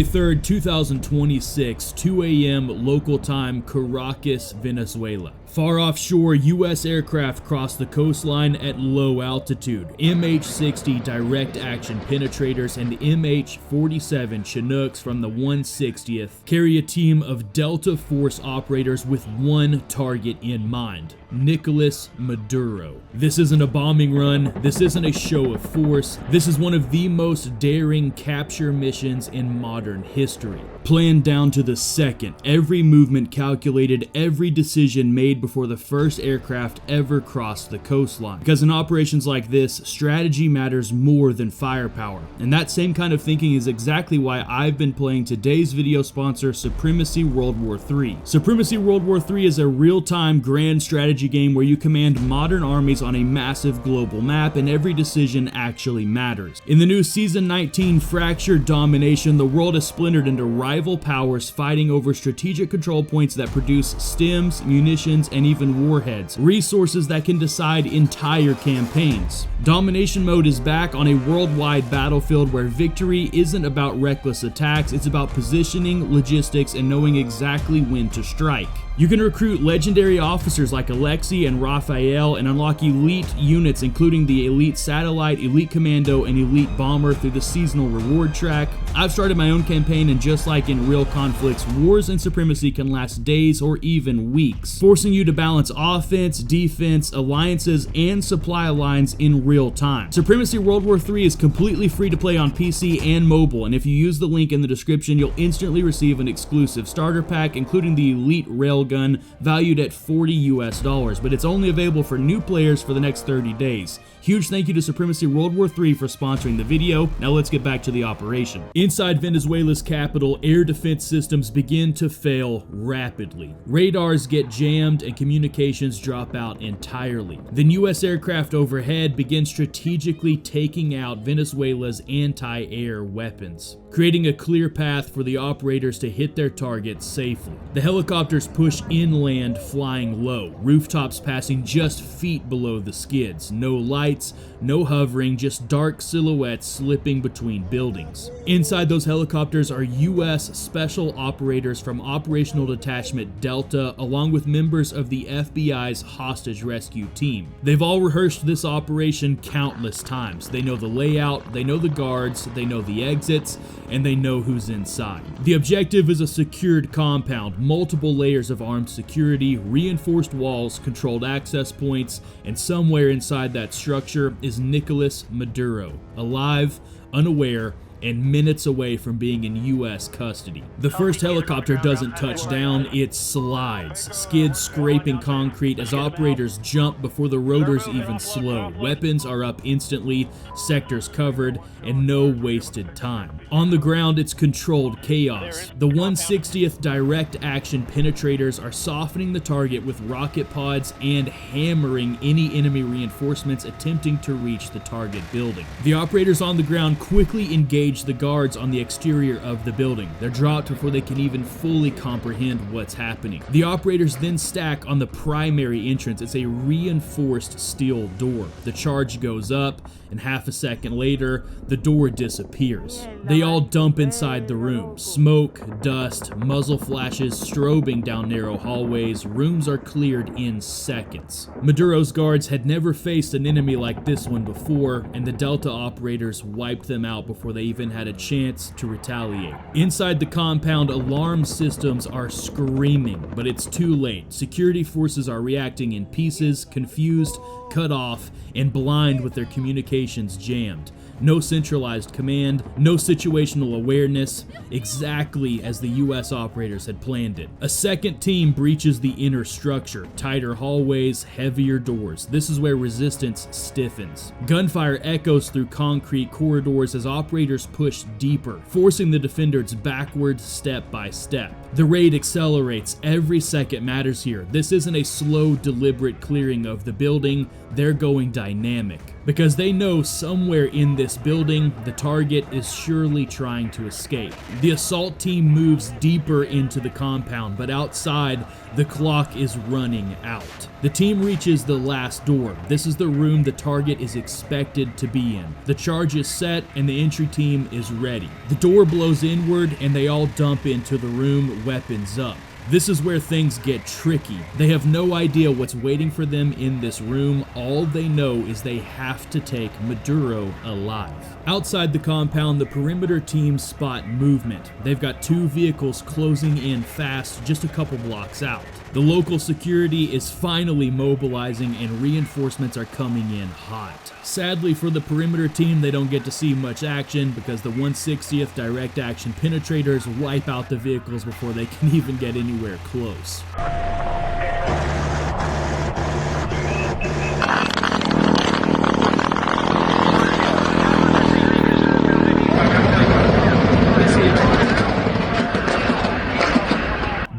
February 3rd, 2026, 2 a.m. local time, Caracas, Venezuela. Far offshore, U.S. aircraft cross the coastline at low altitude. MH-60 direct action penetrators and MH-47 Chinooks from the 160th carry a team of Delta Force operators with one target in mind: Nicolas Maduro. This isn't a bombing run, this isn't a show of force, this is one of the most daring capture missions in modern history. Planned down to the second, every movement calculated, every decision made before the first aircraft ever crossed the coastline. Because in operations like this, strategy matters more than firepower. And that same kind of thinking is exactly why I've been playing today's video sponsor, Supremacy World War III. Supremacy World War III is a real-time grand strategy game where you command modern armies on a massive global map and every decision actually matters. In the new Season 19 Fractured Domination, the world is splintered into rival powers fighting over strategic control points that produce stims, munitions, and even warheads, resources that can decide entire campaigns. Domination mode is back on a worldwide battlefield where victory isn't about reckless attacks, it's about positioning, logistics, and knowing exactly when to strike. You can recruit legendary officers like Alexei and Raphael and unlock elite units including the Elite Satellite, Elite Commando, and Elite Bomber through the seasonal reward track. I've started my own campaign, and just like in real conflicts, wars in Supremacy can last days or even weeks, forcing you to balance offense, defense, alliances, and supply lines in real time. Supremacy World War III is completely free to play on PC and mobile, and if you use the link in the description, you'll instantly receive an exclusive starter pack including the Elite Railgun valued at $40 but it's only available for new players for the next 30 days. Huge thank you to Supremacy World War III for sponsoring the video. Now let's get back to the operation. Inside Venezuela's capital, air defense systems begin to fail rapidly. Radars get jammed and communications drop out entirely. Then U.S. aircraft overhead begin strategically taking out Venezuela's anti-air weapons, creating a clear path for the operators to hit their targets safely. The helicopters push inland, flying low, rooftops passing just feet below the skids. No lights, no hovering, just dark silhouettes slipping between buildings. Inside those helicopters are U.S. Special Operators from Operational Detachment Delta, along with members of the FBI's hostage rescue team. They've all rehearsed this operation countless times. They know the layout, they know the guards, they know the exits, and they know who's inside. The objective is a secured compound, multiple layers of armed security, reinforced walls, controlled access points, and somewhere inside that structure is Nicolas Maduro, alive, unaware, and minutes away from being in U.S. custody. The first helicopter doesn't touch down, it slides, skids scraping concrete as operators jump before the rotors even slow. Weapons are up instantly, sectors covered, and no wasted time. On the ground, it's controlled chaos. The 160th direct action penetrators are softening the target with rocket pods and hammering any enemy reinforcements attempting to reach the target building. The operators on the ground quickly engage the guards on the exterior of the building. They're dropped before they can even fully comprehend what's happening. The operators then stack on the primary entrance. It's a reinforced steel door. The charge goes up, and half a second later, the door disappears. They all dump inside the room. Smoke, dust, muzzle flashes strobing down narrow hallways. Rooms are cleared in seconds. Maduro's guards had never faced an enemy like this one before, and the Delta operators wiped them out before they even had a chance to retaliate. Inside the compound, alarm systems are screaming, but it's too late. Security forces are reacting in pieces, confused, cut off, and blind with their communications jammed. No centralized command, no situational awareness, exactly as the US operators had planned it. A second team breaches the inner structure, tighter hallways, heavier doors. This is where resistance stiffens. Gunfire echoes through concrete corridors as operators push deeper, forcing the defenders backward step by step. The raid accelerates. Every second matters here. This isn't a slow, deliberate clearing of the building. They're going dynamic. because they know somewhere in this building the target is surely trying to escape. The assault team moves deeper into the compound, but outside the clock is running out. The team reaches the last door. This is the room the target is expected to be in. The charge is set and the entry team is ready. The door blows inward and they all dump into the room, weapons up. This is where things get tricky. They have no idea what's waiting for them in this room. All they know is they have to take Maduro alive. Outside the compound, the perimeter teams spot movement. They've got 2 vehicles closing in fast just a couple blocks out. The local security is finally mobilizing and reinforcements are coming in hot. Sadly for the perimeter team, they don't get to see much action because the 160th direct action penetrators wipe out the vehicles before they can even get anywhere close.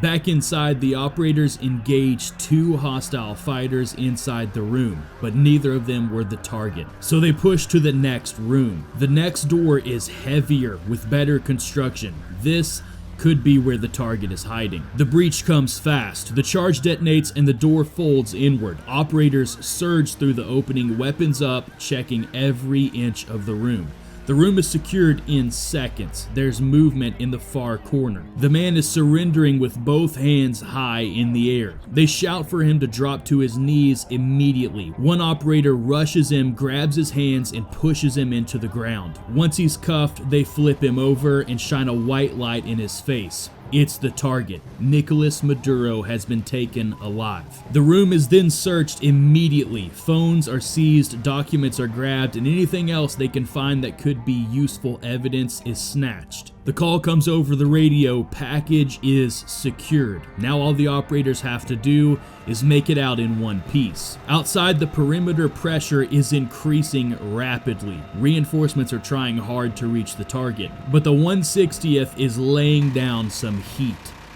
Back inside, the operators engaged 2 hostile fighters inside the room, but neither of them were the target. So they pushed to the next room. The next door is heavier with better construction. This could be where the target is hiding. The breach comes fast. The charge detonates and the door folds inward. Operators surge through the opening, weapons up, checking every inch of the room. The room is secured in seconds. There's movement in the far corner. The man is surrendering with both hands high in the air. They shout for him to drop to his knees immediately. One operator rushes him, grabs his hands, and pushes him into the ground. Once he's cuffed, they flip him over and shine a white light in his face. It's the target. Nicolas Maduro has been taken alive. The room is then searched immediately. Phones are seized, documents are grabbed, and anything else they can find that could be useful evidence is snatched. The call comes over the radio. Package is secured. Now all the operators have to do is make it out in one piece. Outside, the perimeter pressure is increasing rapidly. Reinforcements are trying hard to reach the target, but the 160th is laying down some heat.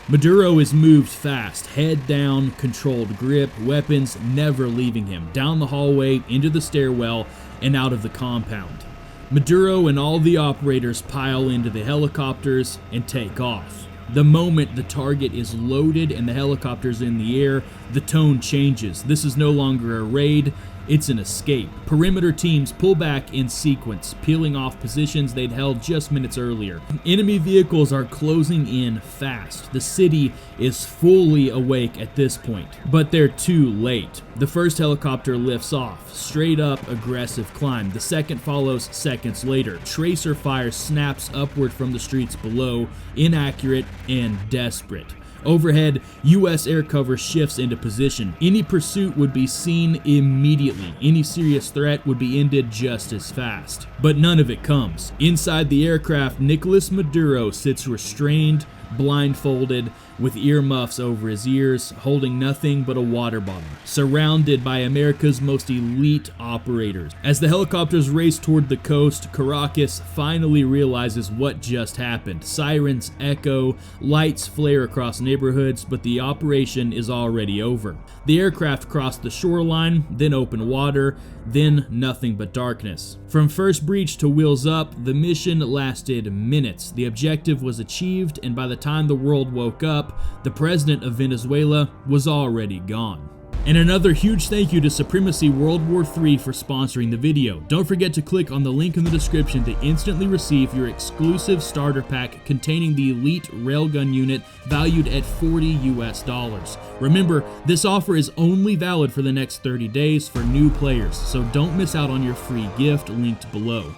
Maduro is moved fast, head down, controlled grip, weapons never leaving him, down the hallway, into the stairwell, and out of the compound. Maduro and all the operators pile into the helicopters and take off. The moment the target is loaded and the helicopter's in the air, the tone changes. This is no longer a raid, it's an escape. Perimeter teams pull back in sequence, peeling off positions they'd held just minutes earlier. Enemy vehicles are closing in fast. The city is fully awake at this point, but they're too late. The first helicopter lifts off, straight up aggressive climb. The second follows seconds later. Tracer fire snaps upward from the streets below, inaccurate and desperate. Overhead, U.S. air cover shifts into position. Any pursuit would be seen immediately. Any serious threat would be ended just as fast. But none of it comes. Inside the aircraft, Nicolas Maduro sits restrained, blindfolded, with earmuffs over his ears, holding nothing but a water bottle, surrounded by America's most elite operators. As the helicopters race toward the coast, Caracas finally realizes what just happened. Sirens echo, lights flare across neighborhoods, but the operation is already over. The aircraft crossed the shoreline, then open water, then nothing but darkness. From first breach to wheels up, the mission lasted minutes. The objective was achieved, and by the time the world woke up, the president of Venezuela was already gone. And another huge thank you to Supremacy World War III for sponsoring the video. Don't forget to click on the link in the description to instantly receive your exclusive starter pack containing the elite Railgun unit valued at $40 US. Remember, this offer is only valid for the next 30 days for new players, so don't miss out on your free gift linked below.